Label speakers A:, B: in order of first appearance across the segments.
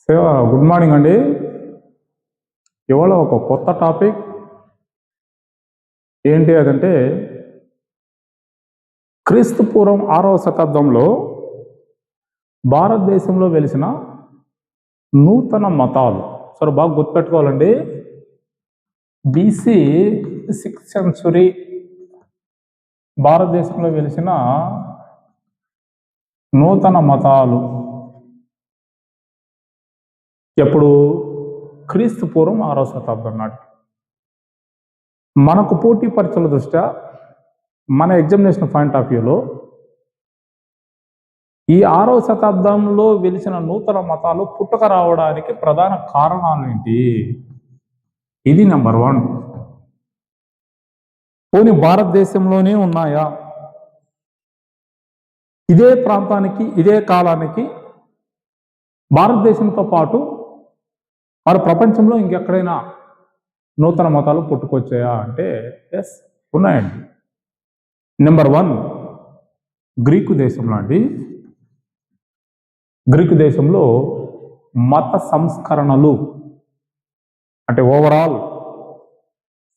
A: So good morning అండి. ఇవాళ ఒక కొత్త టాపిక్ ఏంటి అదంటే క్రీస్తు పూర్వం 6వ శతాబ్దంలో భారతదేశంలో వెలిసిన నూతన మతాలు. సరే బాగా గుర్తుపెట్టుకోవాలండి. బీసీ 6th సెంచురీ భారతదేశంలో వెలిసిన నూతన మతాలు ఎప్పుడు? క్రీస్తు పూర్వం 6వ శతాబ్దం నాటి. మనకు పోటీ పరీక్షల దృష్ట్యా మన ఎగ్జామినేషన్ పాయింట్ ఆఫ్ వ్యూలో ఈ 6వ శతాబ్దంలో వెలిసిన నూతన మతాలు పుట్టుక రావడానికి ప్రధాన కారణాలు ఏంటి? ఇది నెంబర్ 1. పోనీ భారతదేశంలోనే ఉన్నాయా? ఇదే ప్రాంతానికి ఇదే కాలానికి భారతదేశంతో పాటు మరి ప్రపంచంలో ఇంకెక్కడైనా నూతన మతాలు పుట్టుకొచ్చాయా అంటే ఎస్, ఉన్నాయండి. నెంబర్ 1 గ్రీకు దేశంలో అండి. గ్రీకు దేశంలో మత సంస్కరణలు అంటే overall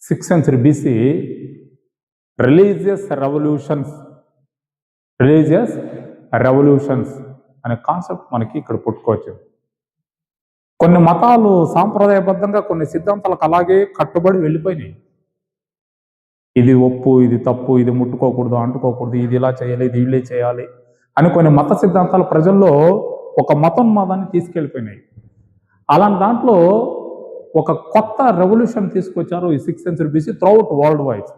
A: 6th century BC religious revolutions అనే కాన్సెప్ట్ మనకి ఇక్కడ పుట్టుకోవచ్చు. కొన్ని మతాలు సాంప్రదాయబద్ధంగా కొన్ని సిద్ధాంతాలకు అలాగే కట్టుబడి వెళ్ళిపోయినాయి. ఇది ఒప్పు, ఇది తప్పు, ఇది ముట్టుకోకూడదు, అంటుకోకూడదు, ఇది ఇలా చేయాలి, ఇది వీళ్ళే చేయాలి అని కొన్ని మత సిద్ధాంతాలు ప్రజల్లో ఒక మతోన్మాదాన్ని తీసుకెళ్ళిపోయినాయి. అలాంటి దాంట్లో ఒక కొత్త రెవల్యూషన్ తీసుకొచ్చారు ఈ 6th century BC throughout world wise.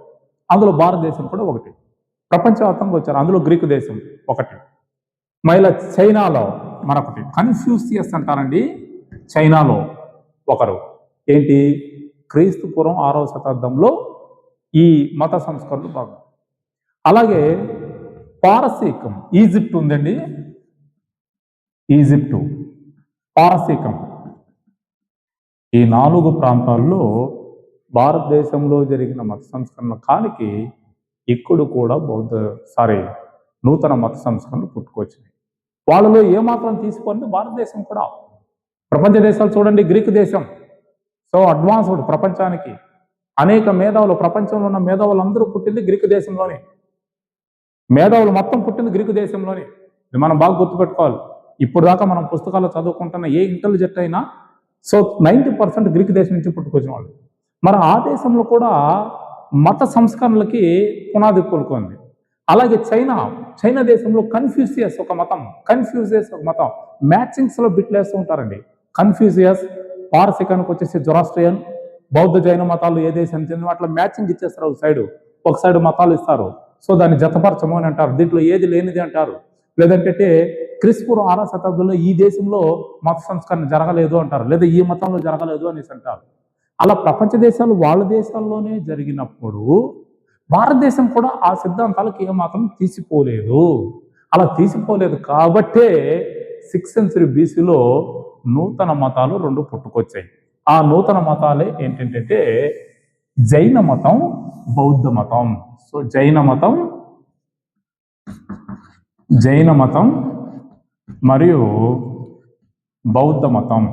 A: అందులో భారతదేశం కూడా ఒకటి. ప్రపంచవ్యాప్తంగా వచ్చారు. అందులో గ్రీకు దేశం ఒకటి, మళ్ళీ చైనాలో మరొకటి. కన్ఫ్యూషియస్ అంటారండి. చైనాలో ఒకరు. ఏంటి? క్రీస్తు పూర్వం 6వ శతాబ్దంలో ఈ మత సంస్కరణలు బాగా. అలాగే పారసీకం, ఈజిప్ట్ ఉందండి. ఈజిప్టు, పారసీకం, ఈ 4 ప్రాంతాల్లో భారతదేశంలో జరిగిన మత సంస్కరణ కాలికి ఇక్కడ కూడా నూతన మత సంస్కరణలు పుట్టుకొచ్చినాయి. వాళ్ళలో ఏమాత్రం తీసుకొని భారతదేశం కూడా. ప్రపంచ దేశాలు చూడండి, గ్రీకు దేశం సో అడ్వాన్స్డ్, ప్రపంచానికి అనేక మేధావులు, ప్రపంచంలో ఉన్న మేధావులు అందరూ పుట్టింది గ్రీకు దేశంలోనే. మేధావులు మొత్తం పుట్టింది గ్రీకు దేశంలోనే. ఇది మనం బాగా గుర్తుపెట్టుకోవాలి. ఇప్పుడు దాకా మనం పుస్తకాల్లో చదువుకుంటున్న ఏ ఇంటెలిజెంట్ అయినా సో 90% గ్రీకు దేశం నుంచి పుట్టుకొచ్చిన వాళ్ళు. మరి ఆ దేశంలో కూడా మత సంస్కరణలకి పునాది కోలుకుంది. అలాగే చైనా దేశంలో కన్ఫ్యూషియస్ ఒక మతం, మ్యాచింగ్స్లో బిట్లు వేస్తూ ఉంటారండి. కన్ఫ్యూషియస్, పారసికానికి వచ్చేసి జొరాస్ట్రియన్, బౌద్ధ జైన మతాలు ఏ దేశానికి చెందిన అట్లా మ్యాచింగ్ ఇచ్చేస్తారు. ఒక సైడ్ మతాలు ఇస్తారు. సో దాన్ని జతపరచము అని అంటారు. దీంట్లో ఏది లేనిది అంటారు. లేదంటే క్రీస్తు పూర్వం 6వ శతాబ్దంలో ఈ దేశంలో మత సంస్కరణ జరగలేదు అంటారు, లేదా ఈ మతంలో జరగలేదు అనేసి అంటారు. అలా ప్రపంచ దేశాలు వాళ్ళ దేశాల్లోనే జరిగినప్పుడు భారతదేశం కూడా ఆ సిద్ధాంతాలకు ఏమాత్రం తీసిపోలేదు. అలా తీసిపోలేదు కాబట్టే 6th సెంచురీ బీసీలో నూతన మతాలు 2 పుట్టుకొచ్చాయి. ఆ నూతన మతాలే ఏంటంటే జైన మతం, బౌద్ధ మతం. సో జైన మతం మరియు బౌద్ధ మతం,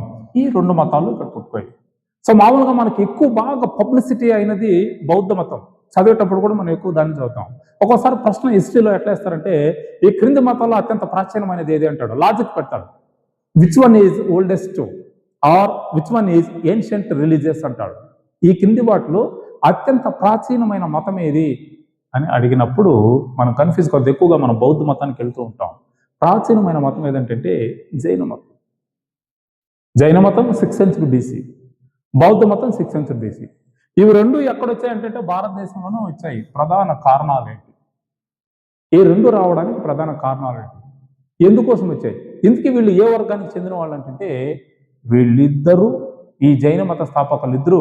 A: ఈ 2 మతాలు ఇక్కడ పుట్టుకోయి. సో మామూలుగా మనకి ఎక్కువ బాగా పబ్లిసిటీ అయినది బౌద్ధ మతం. చదివేటప్పుడు కూడా మనం ఎక్కువ దాన్ని చదువుతాం. ఒక్కోసారి ప్రశ్న హిస్టరీలో ఎట్లా ఇస్తారంటే ఈ క్రింది మతాల్లో అత్యంత ప్రాచీనమైనది ఏది అంటాడు, లాజిక్ పెడతాడు. Which one is oldest or which one is ancient religious అంటాడు. ఈ కింది వాటిలో అత్యంత ప్రాచీనమైన మతం ఏది అని అడిగినప్పుడు మనం కన్ఫ్యూజ్ కాదు. ఎక్కువగా మనం బౌద్ధ మతానికి వెళ్తూ ఉంటాం. ప్రాచీనమైన మతం ఏదంటే జైన మతం. జైన మతం 6th సెంచురీ బీసీ, బౌద్ధ మతం 6th సెంచురీ బీసీ. ఇవి 2 ఎక్కడొచ్చాయంటే భారతదేశంలోనే వచ్చాయి. ప్రధాన కారణాలు ఏంటి? ఈ 2 రావడానికి ప్రధాన కారణాలు ఏంటి? ఎందుకోసం వచ్చాయి? ఇందుకు వీళ్ళు ఏ వర్గానికి చెందిన వాళ్ళు అంటే వీళ్ళిద్దరూ, ఈ జైన మత స్థాపకులు ఇద్దరు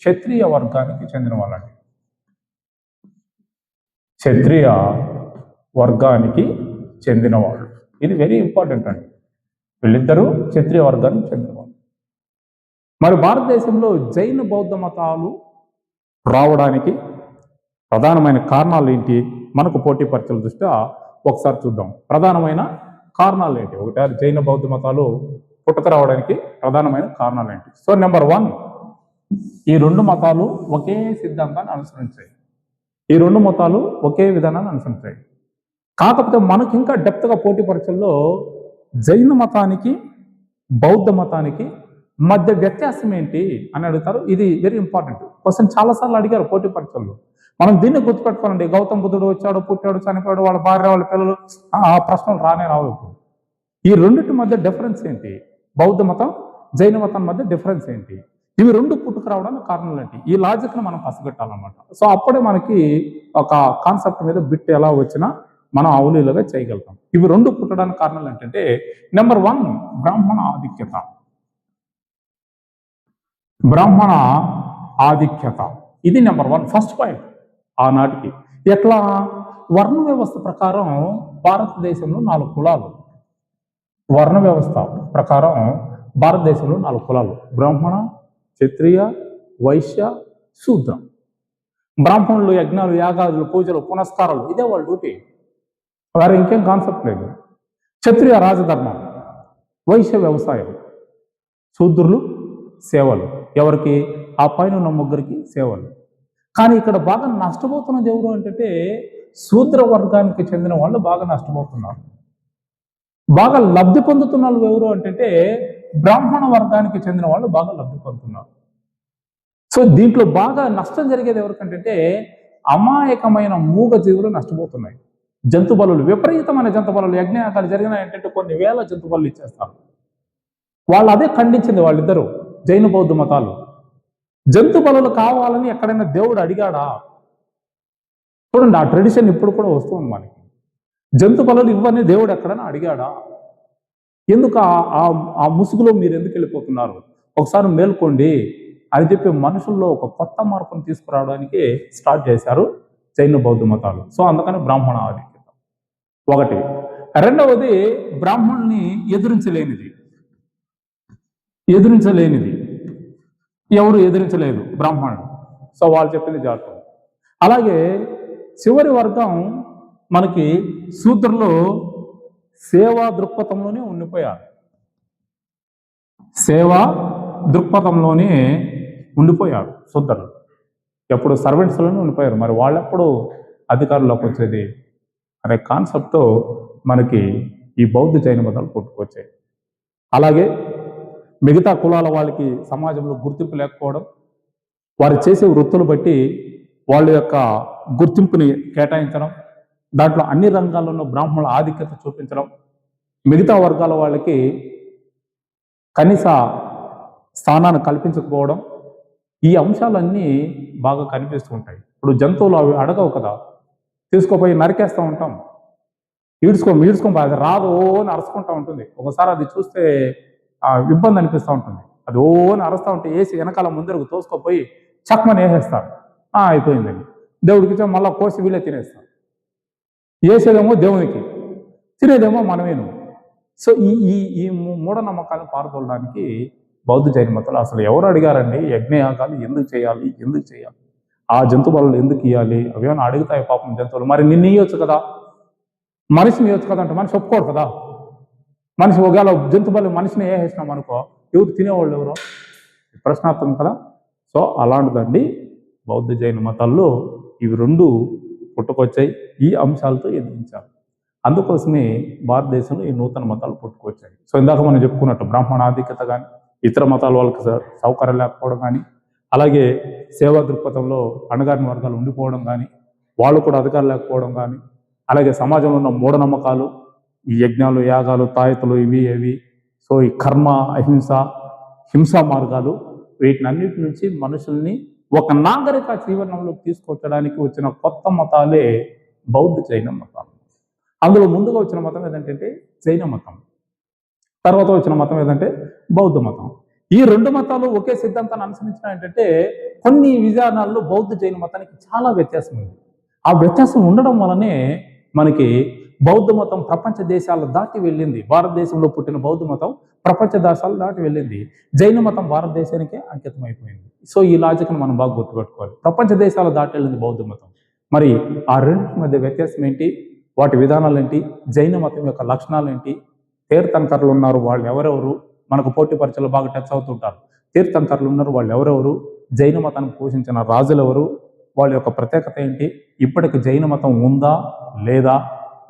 A: క్షత్రియ వర్గానికి చెందిన వాళ్ళండి. క్షత్రియ వర్గానికి చెందిన వాళ్ళు. ఇది వెరీ ఇంపార్టెంట్ అండి. వీళ్ళిద్దరూ క్షత్రియ వర్గానికి చెందిన వాళ్ళు. మరి భారతదేశంలో జైన బౌద్ధ మతాలు రావడానికి ప్రధానమైన కారణాలు ఏంటి? మనకు పోటీ పరీక్షల దృష్ట్యా ఒకసారి చూద్దాం. ప్రధానమైన కారణాలు ఏంటి? ఒకటి, జైన బౌద్ధ మతాలు పుట్టుక రావడానికి ప్రధానమైన కారణాలు ఏంటి? సో నెంబర్ 1, ఈ రెండు మతాలు ఒకే సిద్ధాంతాన్ని అనుసరించాయి. ఈ రెండు మతాలు ఒకే విధానాన్ని అనుసరించాయి. కాకపోతే మనకి ఇంకా డెప్త్గా పోటీ పరీక్షల్లో జైన మతానికి బౌద్ధ మతానికి మధ్య వ్యత్యాసం ఏంటి అని అడుగుతారు. ఇది వెరీ ఇంపార్టెంట్ క్వశ్చన్, చాలాసార్లు అడిగారు పోటీ పరీక్షల్లో. మనం దీన్ని గుర్తుపెట్టుకోనండి. గౌతమ బుద్ధుడు వచ్చాడు, పుట్టాడు, చనిపోయాడు, వాళ్ళ భార్య, వాళ్ళ పిల్లలు, ఆ ప్రశ్నలు రానే రావు. ఇప్పుడు ఈ రెండింటి మధ్య డిఫరెన్స్ ఏంటి? బౌద్ధ మతం జైన మతం మధ్య డిఫరెన్స్ ఏంటి? ఇవి రెండు పుట్టుకు రావడానికి కారణాలు ఏంటి? ఈ లాజిక్ని మనం పసిగట్టాలన్నమాట. సో అప్పుడే మనకి ఒక కాన్సెప్ట్ మీద బిట్ ఎలా వచ్చినా మనం అవలీలుగా చేయగలుగుతాం. ఇవి రెండు పుట్టడానికి కారణాలు ఏంటంటే, నెంబర్ 1, బ్రాహ్మణ ఆధిక్యత. బ్రాహ్మణ ఆధిక్యత ఇది నెంబర్ 1, ఫస్ట్ పాయింట్. ఆనాటికి ఎట్లా? వర్ణ వ్యవస్థ ప్రకారం భారతదేశంలో 4 కులాలు. వర్ణ వ్యవస్థ ప్రకారం భారతదేశంలో 4 కులాలు: బ్రాహ్మణ, క్షత్రియ, వైశ్య, శూద్ర. బ్రాహ్మణులు యజ్ఞాలు, యాగాలు, పూజలు, పునస్కారాలు, ఇదే వాళ్ళ డ్యూటీ. వేరే ఇంకేం కాన్సెప్ట్ లేదు. క్షత్రియ రాజధర్మం, వైశ్య వ్యవసాయం, శూద్రులు సేవలు. ఎవరికి? ఆ పైన ఉన్న ముగ్గురికి సేవలు. కానీ ఇక్కడ బాగా నష్టపోతున్నది ఎవరు అంటే, శూద్ర వర్గానికి చెందిన వాళ్ళు బాగా నష్టపోతున్నారు. బాగా లబ్ధి పొందుతున్న వాళ్ళు ఎవరు అంటే, బ్రాహ్మణ వర్గానికి చెందిన వాళ్ళు బాగా లబ్ధి పొందుతున్నారు. సో దీంట్లో బాగా నష్టం జరిగేది ఎవరికంటే, అమాయకమైన మూగ జీవులు నష్టపోతున్నాయి. జంతు బలులు, విపరీతమైన జంతు బలులు, యజ్ఞయాగాలు జరిగినాయంటే కొన్ని వేల జంతు బలులు ఇచ్చేస్తారు. వాళ్ళు అదే ఖండించింది వాళ్ళిద్దరూ, జైన బౌద్ధ మతాలు. జంతు బలులు కావాలని ఎక్కడైనా దేవుడు అడిగాడా? చూడండి, ఆ ట్రెడిషన్ ఇప్పుడు కూడా వస్తుంది మనకి. జంతు బలులు ఇవ్వని దేవుడు ఎక్కడైనా అడిగాడా? ఎందుకు ఆ ముసుగులో మీరు ఎందుకు వెళ్ళిపోతున్నారు? ఒకసారి మేల్కోండి అని చెప్పి మనుషుల్లో ఒక కొత్త మార్పును తీసుకురావడానికి స్టార్ట్ చేశారు జైన బౌద్ధ మతాలు. సో అందుకని బ్రాహ్మణ ఆధిక్యత ఒకటి. రెండవది, బ్రాహ్మణుల్ని ఎదిరించలేనిది. ఎవరు ఎదిరించలేదు బ్రాహ్మణుడు. సో వాళ్ళు చెప్పింది జాగ్రత్త. అలాగే చివరి వర్గం మనకి శూద్రులు సేవా దృక్పథంలోనే ఉండిపోయారు. సేవా దృక్పథంలోనే ఉండిపోయారు శూద్రులు. ఎప్పుడు సర్వెంట్స్లోనే ఉండిపోయారు. మరి వాళ్ళెప్పుడు అధికారంలోకి వచ్చేది అనే కాన్సెప్ట్తో మనకి ఈ బౌద్ధ జైన మతాలు పుట్టుకొచ్చాయి. అలాగే మిగతా కులాల వాళ్ళకి సమాజంలో గుర్తింపు లేకపోవడం, వారు చేసే వృత్తులు బట్టి వాళ్ళ యొక్క గుర్తింపుని కేటాయించడం, దాంట్లో అన్ని రంగాల్లోనూ బ్రాహ్మణుల ఆధిక్యత చూపించడం, మిగతా వర్గాల వాళ్ళకి కనీస స్థానాన్ని కల్పించకపోవడం, ఈ అంశాలన్నీ బాగా కనిపిస్తూ ఉంటాయి. ఇప్పుడు జంతువులు అవి అడగవు కదా, తీసుకుపోయి నరికేస్తూ ఉంటాం. ఈడ్చుకోపోయి అది రాదు అని అరుచుకుంటూ ఉంటుంది. ఒకసారి అది చూస్తే ఇబ్బంది అనిపిస్తూ ఉంటుంది. అది ఓని అరుస్తూ ఉంటే వేసి వెనకాల ముందరకు తోసుకోపోయి చక్మని వేసేస్తారు. అయిపోయిందని దేవుడికి మళ్ళీ కోసి వీళ్ళే తినేస్తారు. వేసేదేమో దేవునికి, తినేదేమో మనమేను. సో ఈ మూఢనమ్మకాలను పారదోలడానికి బౌద్ధ జైన మతాలు అసలు ఎవరు అడిగారండి? యజ్ఞయాగాలు ఎందుకు చేయాలి? ఆ జంతు బలులు ఎందుకు ఇవ్వాలి? అవేమైనా అడుగుతాయి పాపం జంతువులు. మరి నిన్ను ఇవ్వచ్చు కదా, మనిషిని ఇవ్వచ్చు కదా అంటే మనిషి ఒప్పుకోడు కదా. మనిషి ఒకవేళ జంతు బలు మనిషిని వేసేసినాం అనుకో, ఎవరు తినేవాళ్ళు ఎవరో ప్రశ్నార్థం కదా. సో అలాంటిదండి బౌద్ధ జైన మతాల్లో ఇవి రెండు పుట్టుకొచ్చాయి. ఈ అంశాలతో ఎదిరించారు. అందుకోసమే భారతదేశంలో ఈ నూతన మతాలు పుట్టుకొచ్చాయి. సో ఇందాక మనం చెప్పుకున్నట్టు బ్రాహ్మణ ఆధిక్యత కానీ, ఇతర మతాల వాళ్ళకి సౌకర్యం లేకపోవడం కానీ, అలాగే సేవా దృక్పథంలో అణగారిన వర్గాలు ఉండిపోవడం కానీ, వాళ్ళు కూడా అధికారం లేకపోవడం కానీ, అలాగే సమాజంలో ఉన్న మూఢనమ్మకాలు, ఈ యజ్ఞాలు, యాగాలు, తాయతులు, ఇవి సో ఈ కర్మ, అహింస, హింసా మార్గాలు, వీటినన్నిటి నుంచి మనుషుల్ని ఒక నాగరిక జీవనంలోకి తీసుకొచ్చడానికి వచ్చిన కొత్త మతాలే బౌద్ధ జైన మతాలు. అందులో ముందుగా వచ్చిన మతం ఏదంటే జైన మతం, తర్వాత వచ్చిన మతం ఏదంటే బౌద్ధ మతం. ఈ రెండు మతాలు ఒకే సిద్ధాంతాన్ని అనుసరించినాయంటే కొన్ని విధానాల్లో బౌద్ధ జైన మతానికి చాలా వ్యత్యాసం ఉంది. ఆ వ్యత్యాసం ఉండడం వలనే మనకి బౌద్ధ మతం ప్రపంచ దేశాలు దాటి వెళ్ళింది. భారతదేశంలో పుట్టిన బౌద్ధ మతం ప్రపంచ దేశాలు దాటి వెళ్ళింది. జైన మతం భారతదేశానికే అంకితం అయిపోయింది. సో ఈ లాజిక్ను మనం బాగా గుర్తుపెట్టుకోవాలి. ప్రపంచ దేశాలు దాటి వెళ్ళింది బౌద్ధ మతం. మరి ఆ రెండింటి మధ్య వ్యత్యాసం ఏంటి? వాటి విధానాలు ఏంటి? జైన మతం యొక్క లక్షణాలు ఏంటి? తీర్థంకరులు ఉన్నారు, వాళ్ళు ఎవరెవరు? మనకు పోటీ పరీక్షలు బాగా టచ్ అవుతుంటారు. తీర్థంకర్లు ఉన్నారు, వాళ్ళు ఎవరెవరు, జైన మతాన్ని పోషించిన రాజులు ఎవరు, వాళ్ళ యొక్క ప్రత్యేకత ఏంటి, ఇప్పటికి జైన మతం ఉందా లేదా,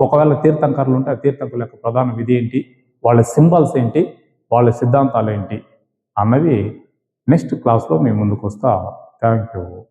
A: ఒకవేళ తీర్థంకర్లు ఉంటే ఆ తీర్థంకర్ల యొక్క ప్రధాన విధి ఏంటి, వాళ్ళ సింబల్స్ ఏంటి, వాళ్ళ సిద్ధాంతాలు ఏంటి అన్నది నెక్స్ట్ క్లాస్లో మీ ముందుకు వస్తా. Thank you.